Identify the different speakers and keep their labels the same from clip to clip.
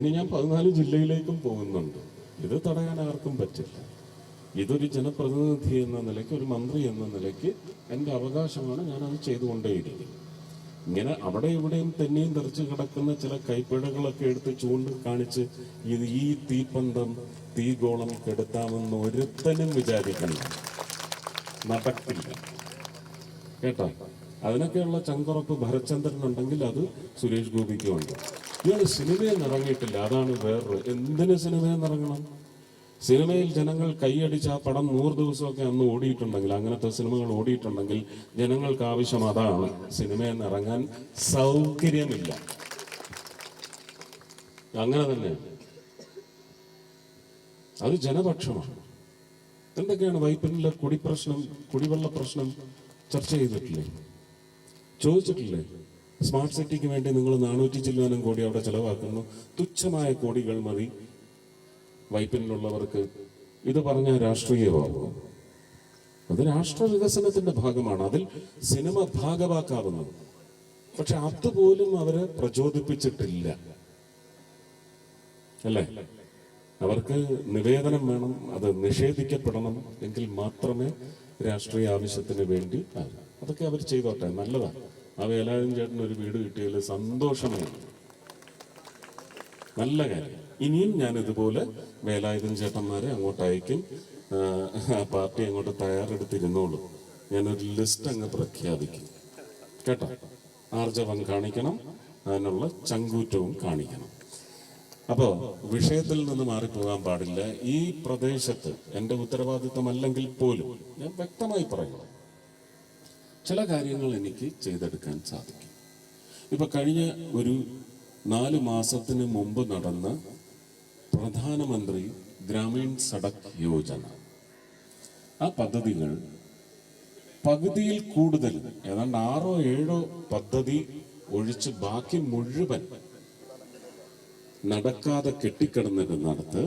Speaker 1: ഇനി ഞാൻ 14 ജില്ലയിലേക്കും പോകുന്നുണ്ട്. ഇത് തടയാൻ ആർക്കും പറ്റില്ല. ഇതൊരു ജനപ്രതിനിധി എന്ന നിലയ്ക്ക്, ഒരു മന്ത്രി എന്ന നിലയ്ക്ക് എൻ്റെ അവകാശമാണ്. ഞാനത് ചെയ്തുകൊണ്ടേയിരിക്കും. ഇങ്ങനെ അവിടെ ഇവിടെയും തെന്നിയും തെറിച്ച് കിടക്കുന്ന ചില കൈപ്പിഴകളൊക്കെ എടുത്ത് ചൂണ്ടിക്കാണിച്ച് ഈ തീപ്പന്തം തീഗോളം കെടുത്താമെന്ന് ഒരുത്തനും വിചാരിക്കണം. നടക്കില്ല കേട്ടോ. അതിനൊക്കെയുള്ള ചങ്കുറപ്പ് ഭരചന്ദ്രനുണ്ടെങ്കിൽ അത് സുരേഷ് ഗോപിക്കും ഉണ്ട്. ഇയാൾ സിനിമയിൽ ഇറങ്ങിയിട്ടില്ല, അതാണ് വേറൊരു. എന്തിന് സിനിമയിൽ ഇറങ്ങണം? സിനിമയിൽ ജനങ്ങൾ കൈയടിച്ച് ആ പടം 100 ദിവസമൊക്കെ അന്ന് ഓടിയിട്ടുണ്ടെങ്കിൽ, അങ്ങനത്തെ സിനിമകൾ ഓടിയിട്ടുണ്ടെങ്കിൽ ജനങ്ങൾക്ക് ആവശ്യം അതാണ്. സിനിമയിൽ നിന്ന് ഇറങ്ങാൻ സൗകര്യമില്ല. അങ്ങനെ തന്നെ അത് ജനപക്ഷമാണ്. എന്തൊക്കെയാണ് വൈപ്പിനിലെ കുടിവെള്ള പ്രശ്നം ചർച്ച ചെയ്തിട്ടില്ലേ? ചോദിച്ചിട്ടില്ലേ? സ്മാർട്ട് സിറ്റിക്ക് വേണ്ടി നിങ്ങൾ 400 ചില്ലാനം കോടി അവിടെ ചെലവാക്കുന്നു. തുച്ഛമായ കോടികൾ മതി വൈപ്പിനിലുള്ളവർക്ക്. ഇത് പറഞ്ഞ രാഷ്ട്രീയമാകുമോ? അത് രാഷ്ട്ര വികസനത്തിന്റെ ഭാഗമാണ്. അതിൽ സിനിമ ഭാഗവാക്കാവുന്നത്. പക്ഷെ അതുപോലും അവരെ പ്രചോദിപ്പിച്ചിട്ടില്ല അല്ലേ? അവർക്ക് നിവേദനം വേണം, അത് നിഷേധിക്കപ്പെടണം എങ്കിൽ മാത്രമേ രാഷ്ട്രീയ ആവശ്യത്തിന് വേണ്ടി അതൊക്കെ അവർ ചെയ്തോട്ടെ, നല്ലതാണ്. ആ വേലായുധൻ ചേട്ടന് ഒരു വീട് കിട്ടിയതിൽ സന്തോഷമാണ്, നല്ല കാര്യം. ഇനിയും ഞാൻ ഇതുപോലെ വേലായുധൻ ചേട്ടന്മാരെ അങ്ങോട്ട് അയക്കും. പാർട്ടി അങ്ങോട്ട് തയ്യാറെടുത്തിരുന്നോളൂ. ഞാനൊരു ലിസ്റ്റ് അങ്ങ് പ്രഖ്യാപിക്കും കേട്ടോ. ആർജവം കാണിക്കണം, അതിനുള്ള ചങ്കൂറ്റവും കാണിക്കണം. അപ്പോ വിഷയത്തിൽ നിന്ന് മാറിപ്പോകാൻ പാടില്ല. ഈ പ്രദേശത്ത് എൻ്റെ ഉത്തരവാദിത്തമല്ലെങ്കിൽ പോലും ഞാൻ വ്യക്തമായി പറയുന്നു, ചില കാര്യങ്ങൾ എനിക്ക് ചെയ്തെടുക്കാൻ സാധിക്കും. ഇപ്പൊ കഴിഞ്ഞ ഒരു 4 മാസത്തിന് മുമ്പ് നടന്ന പ്രധാനമന്ത്രി ഗ്രാമീൺ സഡക് യോജന, ആ പദ്ധതികൾ പകുതിയിൽ കൂടുതൽ, ഏതാണ്ട് 6ഓ 7ഓ പദ്ധതി ഒഴിച്ച് ബാക്കി മുഴുവൻ നടക്കാതെ കെട്ടിക്കിടന്നിരുന്നിടത്ത്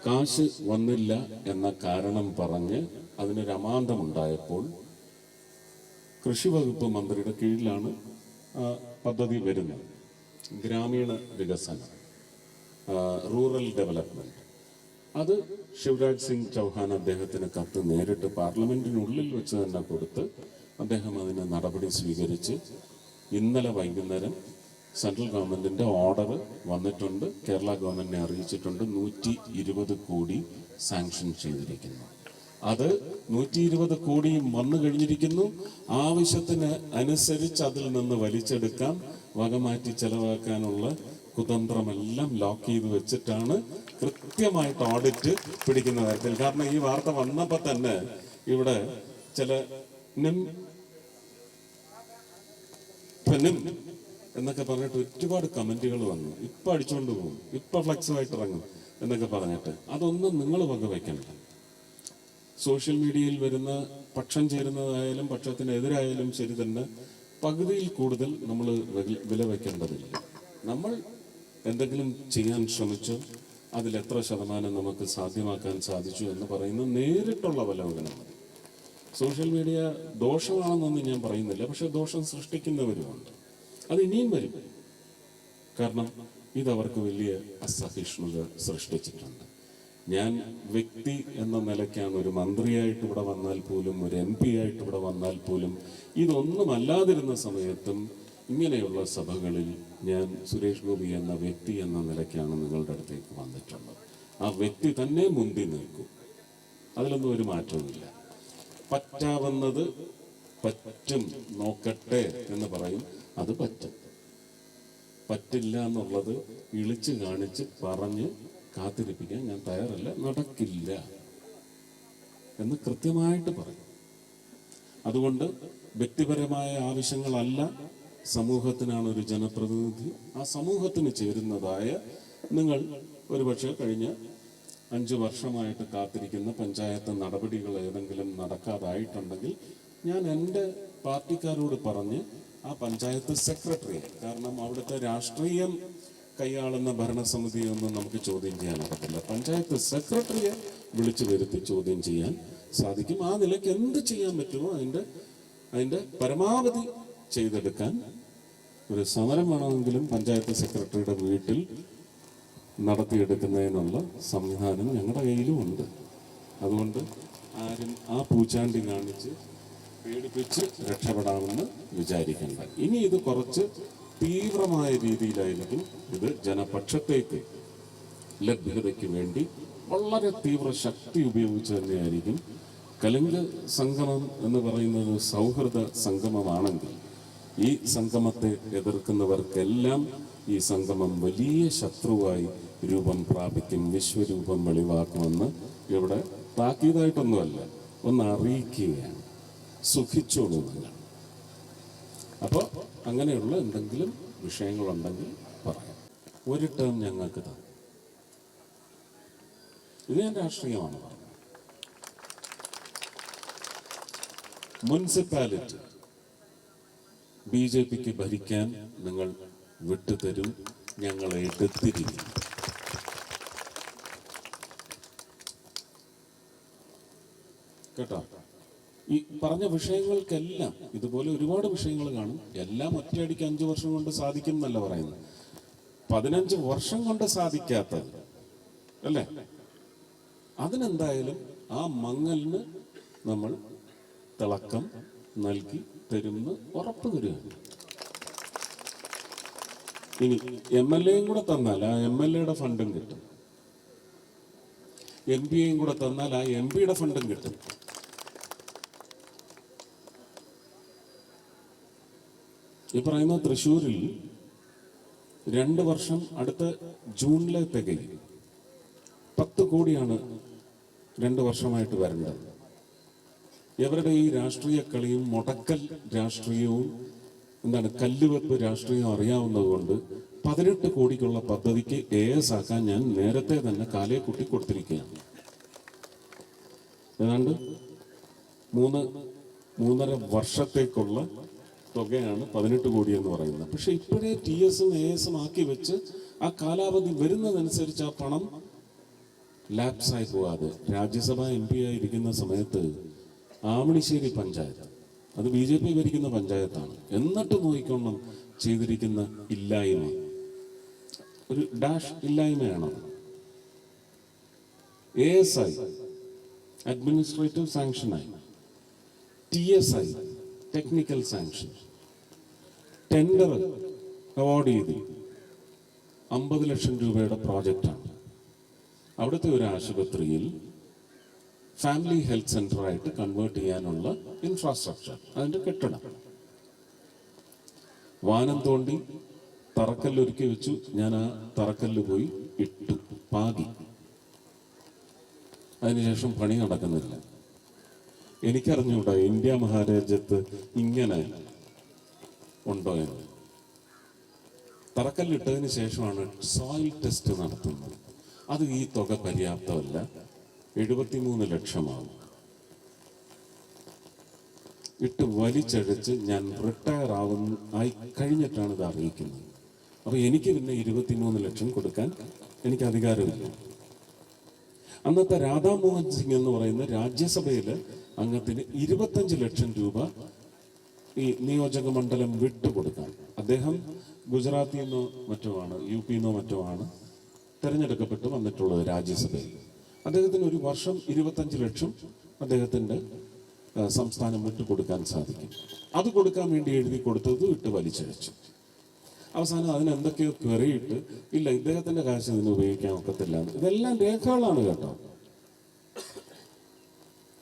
Speaker 1: കാശ് വന്നില്ല എന്ന കാരണം പറഞ്ഞ് അതിനൊരു അമാന്തമുണ്ടായപ്പോൾ കൃഷി വകുപ്പ് മന്ത്രിയുടെ കീഴിലാണ് പദ്ധതി വരുന്നത്. ഗ്രാമീണ വികസനം, റൂറൽ ഡെവലപ്മെന്റ്. അത് ശിവരാജ് സിംഗ് ചൗഹാൻ അദ്ദേഹത്തിന് കത്ത് നേരിട്ട് പാർലമെന്റിനുള്ളിൽ വെച്ച് തന്നെ കൊടുത്ത് അദ്ദേഹം അതിന് നടപടി സ്വീകരിച്ച് ഇന്നലെ വൈകുന്നേരം സെൻട്രൽ ഗവൺമെന്റിന്റെ ഓർഡർ വന്നിട്ടുണ്ട്. കേരള ഗവൺമെന്റിനെ അറിയിച്ചിട്ടുണ്ട്. 120 കോടി സാങ്ഷൻ ചെയ്തിരിക്കുന്നു. അത് 120 കോടിയും വന്നു കഴിഞ്ഞിരിക്കുന്നു. ആവശ്യത്തിന് അനുസരിച്ച് അതിൽ നിന്ന് വലിച്ചെടുക്കാം. വകമാറ്റി ചെലവാക്കാനുള്ള കുതന്ത്രമെല്ലാം ലോക്ക് ചെയ്ത് വെച്ചിട്ടാണ് കൃത്യമായിട്ട് ഓഡിറ്റ് പിടിക്കുന്ന കാര്യത്തിൽ. കാരണം ഈ വാർത്ത വന്നപ്പോ തന്നെ ഇവിടെ ചില എന്നൊക്കെ പറഞ്ഞിട്ട് ഒരുപാട് കമന്റുകൾ വന്നു. ഇപ്പൊ അടിച്ചുകൊണ്ട് പോകും, ഇപ്പൊ ഫ്ലെക്സുമായിട്ട് ഇറങ്ങും എന്നൊക്കെ പറഞ്ഞിട്ട്. അതൊന്നും നിങ്ങൾ വകവയ്ക്കണ്ട. സോഷ്യൽ മീഡിയയിൽ വരുന്ന പക്ഷം ചേരുന്നതായാലും പക്ഷത്തിനെതിരായാലും ശരി തന്നെ, പകുതിയിൽ കൂടുതൽ നമ്മൾ വില വയ്ക്കേണ്ടതില്ല. നമ്മൾ എന്തെങ്കിലും ചെയ്യാൻ ശ്രമിച്ചു, അതിൽ എത്ര ശതമാനം നമുക്ക് സാധ്യമാക്കാൻ സാധിച്ചു എന്ന് പറയുന്ന നേരിട്ടുള്ള അവലോകനം മതി. സോഷ്യൽ മീഡിയ ദോഷമാണെന്നൊന്നും ഞാൻ പറയുന്നില്ല, പക്ഷെ ദോഷം സൃഷ്ടിക്കുന്നവരുമുണ്ട്. അത് ഇനിയും വരും. കാരണം ഇതവർക്ക് വലിയ അസഹിഷ്ണുത സൃഷ്ടിച്ചിട്ടുണ്ട്. ഞാൻ വ്യക്തി എന്ന നിലയ്ക്കാണ്, ഒരു മന്ത്രിയായിട്ട് ഇവിടെ വന്നാൽ പോലും, ഒരു MP ആയിട്ട് ഇവിടെ വന്നാൽ പോലും, ഇതൊന്നും അല്ലാതിരുന്ന സമയത്തും ഇങ്ങനെയുള്ള സഭകളിൽ ഞാൻ സുരേഷ് ഗോപി എന്ന വ്യക്തി എന്ന നിലയ്ക്കാണ് നിങ്ങളുടെ അടുത്തേക്ക് വന്നിട്ടുള്ളത്. ആ വ്യക്തി തന്നെ മുൻപിൽ നിൽക്കും, അതിലൊന്നും ഒരു മാറ്റവുമില്ല. പറ്റാവുന്നത് പറ്റും, നോക്കട്ടെ എന്ന് പറയും, അത് പറ്റും. പറ്റില്ല എന്നുള്ളത് ഇളിച്ച് കാണിച്ച് പറഞ്ഞ് കാത്തിരിപ്പിക്കാൻ ഞാൻ തയ്യാറല്ല. നടക്കില്ല എന്ന് കൃത്യമായിട്ട് പറയും. അതുകൊണ്ട് വ്യക്തിപരമായ ആവശ്യങ്ങളല്ല, സമൂഹത്തിനാണ് ഒരു ജനപ്രതിനിധി. ആ സമൂഹത്തിന് ചേരുന്നതായ നിങ്ങൾ ഒരുപക്ഷെ കഴിഞ്ഞ 5 വർഷമായിട്ട് കാത്തിരിക്കുന്ന പഞ്ചായത്ത് നടപടികൾ ഏതെങ്കിലും നടക്കാതായിട്ടുണ്ടെങ്കിൽ ഞാൻ എൻ്റെ പാർട്ടിക്കാരോട് പറഞ്ഞ് ആ പഞ്ചായത്ത് സെക്രട്ടറിയെ, കാരണം അവിടുത്തെ രാഷ്ട്രീയം കൈയാളുന്ന ഭരണസമിതിയൊന്നും നമുക്ക് ചോദ്യം ചെയ്യാൻ പറ്റില്ല, പഞ്ചായത്ത് സെക്രട്ടറിയെ വിളിച്ചു വരുത്തി ചോദ്യം ചെയ്യാൻ സാധിക്കും. ആ നിലയ്ക്ക് എന്ത് ചെയ്യാൻ പറ്റുമോ അതിൻ്റെ പരമാവധി ചെയ്തെടുക്കാൻ ഒരു സമരം വേണമെങ്കിലും പഞ്ചായത്ത് സെക്രട്ടറിയുടെ വീട്ടിൽ നടത്തിയെടുക്കുന്നതിനുള്ള സംവിധാനം ഞങ്ങളുടെ കയ്യിലും ഉണ്ട്. അതുകൊണ്ട് ആരും ആ പൂച്ചാണ്ടി കാണിച്ച് പേടിപ്പിച്ച് രക്ഷപ്പെടാമെന്ന് വിചാരിക്കേണ്ട. ഇനി ഇത് കുറച്ച് തീവ്രമായ രീതിയിലായിരിക്കും ഇത് ജനപക്ഷത്തേക്ക് ലഭ്യതയ്ക്ക് വേണ്ടി വളരെ തീവ്ര ശക്തി ഉപയോഗിച്ച് തന്നെയായിരിക്കും. കലിംഗ സംഗമം എന്ന് പറയുന്നത് സൗഹൃദ സംഗമമാണെങ്കിൽ ഈ സംഗമത്തെ എതിർക്കുന്നവർക്കെല്ലാം ഈ സംഗമം വലിയ ശത്രുവായി രൂപം പ്രാപിക്കും, വിശ്വരൂപം വെളിവാക്കുമെന്ന് ഇവിടെ താക്കീതായിട്ടൊന്നുമല്ല, ഒന്ന് അറിയിക്കുകയാണ്. സുഖിച്ചോളൂ നിങ്ങൾ. അപ്പോൾ അങ്ങനെയുള്ള എന്തെങ്കിലും വിഷയങ്ങളുണ്ടെങ്കിൽ പറയാം. ഒരു ടേം ഞങ്ങൾക്ക് തന്നെ. ഇത് ഞാൻ രാഷ്ട്രീയമാണ് പറഞ്ഞത്. മുനിസിപ്പാലിറ്റി BJPക്ക് ഭരിക്കാൻ നിങ്ങൾ വിട്ടുതരും, ഞങ്ങളെ എടുത്തിരിക്കും. കേട്ടോ? ഈ പറഞ്ഞ വിഷയങ്ങൾക്കെല്ലാം ഇതുപോലെ ഒരുപാട് വിഷയങ്ങൾ കാണും. എല്ലാം ഒറ്റയടിക്ക് 5 വർഷം കൊണ്ട് സാധിക്കും എന്നല്ല പറയുന്നത്. 15 വർഷം കൊണ്ട് സാധിക്കാത്തത് അല്ലേ? അതിനെന്തായാലും ആ മങ്ങലിന് നമ്മൾ തിളക്കം നൽകി തരുമെന്ന് ഉറപ്പ് തരികയാണ്. ഇനി MLAയും കൂടെ തന്നാൽ ആ MLAയുടെ ഫണ്ടും കിട്ടും, MP-യും കൂടെ തന്നാൽ ആ MP-യുടെ ഫണ്ടും കിട്ടും. ഈ പറയുന്ന തൃശ്ശൂരിൽ 2 വർഷം അടുത്ത ജൂണിലെ തികയും 10 കോടിയാണ് 2 വർഷമായിട്ട് വരേണ്ടത്. ഇവരുടെ ഈ രാഷ്ട്രീയ കളിയും മുടക്കൽ രാഷ്ട്രീയവും കല്ലുവെപ്പ് രാഷ്ട്രീയവും അറിയാവുന്നത് കൊണ്ട് 18 കോടിക്കുള്ള പദ്ധതിക്ക് AS ആക്കാൻ ഞാൻ നേരത്തെ തന്നെ കാലേ കുട്ടി കൊടുത്തിരിക്കുകയാണ്. ഏതാണ്ട് 3.5 വർഷത്തേക്കുള്ള തുകയാണ് 18 കോടി എന്ന് പറയുന്നത്. പക്ഷെ ഇപ്പോഴേ TS-ഉം AS-ഉം ആക്കി വെച്ച് ആ കാലാവധി വരുന്നതനുസരിച്ച് ആ പണം ലാപ്സായി പോകാതെ രാജ്യസഭ MP ആയിരിക്കുന്ന സമയത്ത് ആവണിശ്ശേരി പഞ്ചായത്ത്, അത് BJP ഭരിക്കുന്ന പഞ്ചായത്താണ്, എന്നിട്ട് നോക്കിക്കൊണ്ടും ചെയ്തിരിക്കുന്ന ഇല്ലായ്മ ഒരു ഡാഷ് ഇല്ലായ്മയാണ്. ASI അഡ്മിനിസ്ട്രേറ്റീവ് സാങ്ഷനായി, TSI technical sanction, tender award ചെയ്ത് 50 ലക്ഷം രൂപയുടെ പ്രോജക്റ്റാണ്. അവിടുത്തെ ഒരു ആശുപത്രിയിൽ ഫാമിലി ഹെൽത്ത് സെന്ററായിട്ട് കൺവേർട്ട് ചെയ്യാനുള്ള ഇൻഫ്രാസ്ട്രക്ചർ, അതിന്റെ കെട്ടിടം വാനം തോണ്ടി തറക്കല്ലൊരുക്കി വെച്ചു. ഞാൻ ആ തറക്കല്ല് പോയി ഇട്ടു, പാകി. അതിനുശേഷം പണി നടക്കുന്നില്ല. എനിക്കറിഞ്ഞൂടാ ഇന്ത്യ മഹാരാജ്യത്ത് ഇങ്ങനെ ഉണ്ടോ എന്ന്. തറക്കല്ലിട്ടതിന് ശേഷമാണ് സോയിൽ ടെസ്റ്റ് നടത്തുന്നത്. അത് ഈ തുക പര്യാപ്തമല്ല, 73 ലക്ഷമാവും. ഇട്ട് വലിച്ചഴിച്ച് ഞാൻ റിട്ടയർ ആയി കഴിഞ്ഞിട്ടാണ് ഇത് അറിയിക്കുന്നത്. അപ്പൊ എനിക്ക് പിന്നെ 23 ലക്ഷം കൊടുക്കാൻ എനിക്ക് അധികാരമില്ല. അന്നത്തെ രാധാമോഹൻ സിംഗ് എന്ന് പറയുന്ന രാജ്യസഭയില് അംഗത്തിന് 25 ലക്ഷം രൂപ ഈ നിയോജക മണ്ഡലം വിട്ടുകൊടുക്കാൻ. അദ്ദേഹം ഗുജറാത്തിൽ നിന്നോ മറ്റോ ആണ്, UP നിന്നോ മറ്റോ ആണ് തെരഞ്ഞെടുക്കപ്പെട്ട് വന്നിട്ടുള്ളത് രാജ്യസഭയിൽ. അദ്ദേഹത്തിന് ഒരു വർഷം 25 ലക്ഷം അദ്ദേഹത്തിന്റെ സംസ്ഥാനം വിട്ടുകൊടുക്കാൻ സാധിക്കും. അത് കൊടുക്കാൻ വേണ്ടി എഴുതി കൊടുത്തത് ഇട്ട് വലിച്ചഴിച്ചു. അവസാനം അതിനെന്തൊക്കെയോ കയറിയിട്ട് ഇല്ല, ഇദ്ദേഹത്തിന്റെ കാശ് ഇതിന് ഉപയോഗിക്കാൻ ഒക്കത്തില്ല. ഇതെല്ലാം രേഖകളാണ് കേട്ടോ,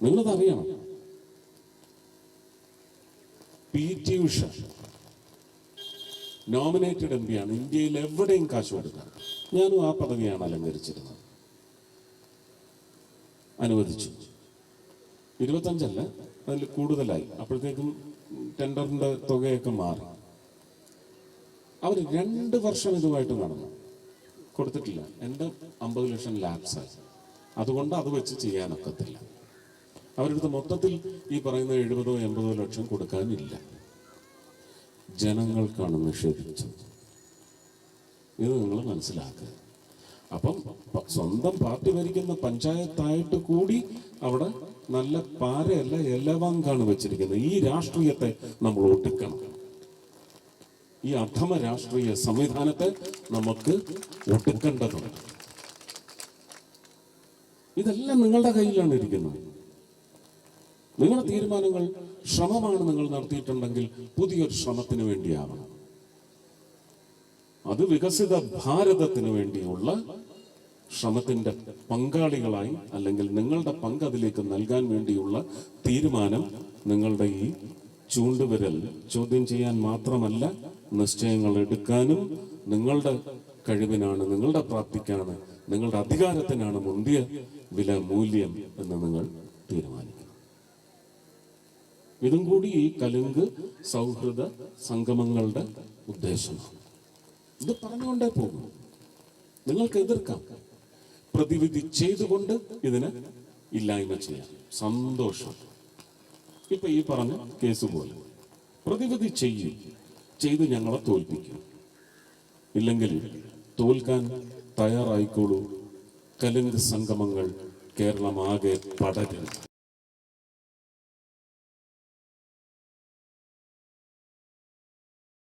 Speaker 1: നിങ്ങളതറിയണം. PT ഉഷ നോമിനേറ്റഡ് MP ആണ്, ഇന്ത്യയിൽ എവിടെയും കാശ് കൊടുക്കാൻ. ഞാനും ആ പദവിയാണ് അലങ്കരിച്ചിരുന്നത്. അനുവദിച്ചു. 25 അല്ല, അതിൽ കൂടുതലായി. അപ്പോഴത്തേക്കും ടെൻഡറിന്റെ തുകയൊക്കെ മാറി. അവർ 2 വർഷം ഇതുമായിട്ട് നടന്നു, കൊടുത്തിട്ടില്ല. എൻ്റെ 50 ലക്ഷം ലാപ്സായി. അതുകൊണ്ട് അത് വെച്ച് ചെയ്യാനൊക്കത്തില്ല. അവരടുത്ത് മൊത്തത്തിൽ ഈ പറയുന്ന 70-80 ലക്ഷം കൊടുക്കാനില്ല. ജനങ്ങൾക്കാണ് നിഷേധിച്ചത്. ഇത് നിങ്ങൾ മനസ്സിലാക്കുക. അപ്പം സ്വന്തം പാർട്ടി ഭരിക്കുന്ന പഞ്ചായത്തായിട്ട് കൂടി അവിടെ നല്ല പാരയല്ല, എലവാങ്കാണ് വെച്ചിരിക്കുന്നത്. ഈ രാഷ്ട്രീയത്തെ നമ്മൾ ഒടുക്കണം. ഈ അധമ രാഷ്ട്രീയ സംവിധാനത്തെ നമുക്ക് ഒടുക്കേണ്ടതുണ്ട്. ഇതെല്ലാം നിങ്ങളുടെ കയ്യിലാണ് ഇരിക്കുന്നത്. നിങ്ങളുടെ തീരുമാനങ്ങൾ, ശ്രമമാണ് നിങ്ങൾ നടത്തിയിട്ടുണ്ടെങ്കിൽ പുതിയൊരു ശ്രമത്തിന് വേണ്ടിയാവണം. അത് വികസിത ഭാരതത്തിന് വേണ്ടിയുള്ള ശ്രമത്തിന്റെ പങ്കാളികളായി, അല്ലെങ്കിൽ നിങ്ങളുടെ പങ്ക് അതിലേക്ക് നൽകാൻ വേണ്ടിയുള്ള തീരുമാനം നിങ്ങളുടെ ഈ ചൂണ്ടുവിരൽ ചോദ്യം ചെയ്യാൻ മാത്രമല്ല, നിശ്ചയങ്ങൾ എടുക്കാനും നിങ്ങളുടെ കഴിവിനാണ്, നിങ്ങളുടെ പ്രാപ്തിക്കാണ്, നിങ്ങളുടെ അധികാരത്തിനാണ് മുന്തിയ വില മൂല്യം എന്ന് നിങ്ങൾ തീരുമാനിക്കണം. ഇതും കൂടി ഈ കലുങ്ക് സൗഹൃദ സംഗമങ്ങളുടെ ഉദ്ദേശമാണ്. ഇത് പറഞ്ഞുകൊണ്ടേ പോകും. നിങ്ങൾക്ക് എതിർക്കാം, പ്രതിവിധി ചെയ്തുകൊണ്ട് ഇതിനെ ഇല്ലായ്മ ചെയ്യാം. സന്തോഷം. ഇപ്പൊ ഈ പറഞ്ഞ കേസ് പോലെ പ്രതിവിധി ചെയ്ത് ഞങ്ങളെ തോൽപ്പിക്കും. ഇല്ലെങ്കിൽ തോൽക്കാൻ തയ്യാറായിക്കോളൂ. കലുങ്ക് സംഗമങ്ങൾ കേരളമാകെ പടരും.